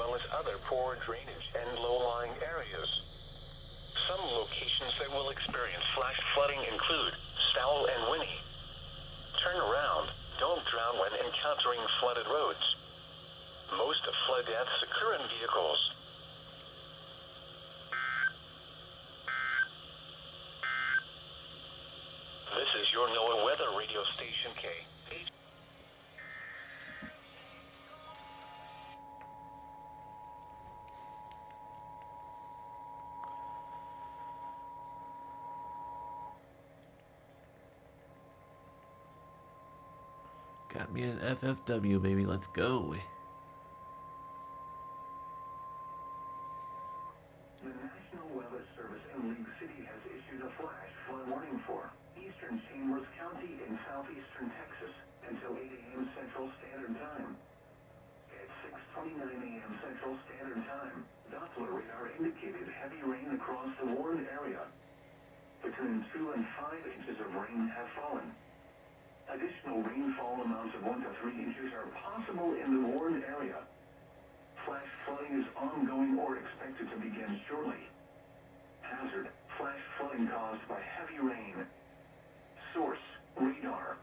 well as other poor drainage and low-lying areas. Some locations that will experience flash flooding include Stowell and Winnie. Turn around, don't drown when encountering flooded roads. Most flood deaths occur in vehicles. This is your NOAA weather radio station K. Got me an FFW, baby. Let's go. The National Weather Service in League City has issued a flash flood warning for eastern Chambers County in southeastern Texas until 8 a.m. Central Standard Time. At 6:29 a.m. Central Standard Time, Doppler radar indicated heavy rain across the warned area. Between 2 and 5 inches of rain have fallen. Additional rainfall amounts of 1 to 3 inches are possible in the warned area. Flash flooding is ongoing or expected to begin shortly. Hazard: flash flooding caused by heavy rain. Source: radar.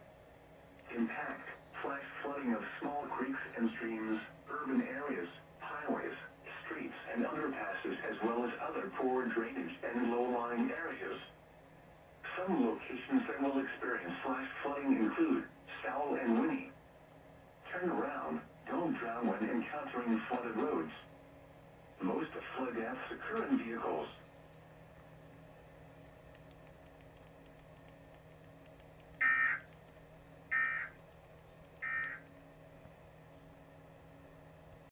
Impact: flash flooding of small creeks and streams, urban areas, highways, streets, and underpasses, as well as other poor drainage and low-lying areas. Some locations that will experience flash flooding include Stowell and Winnie. Turn around, don't drown when encountering flooded roads. Most flood deaths occur in vehicles.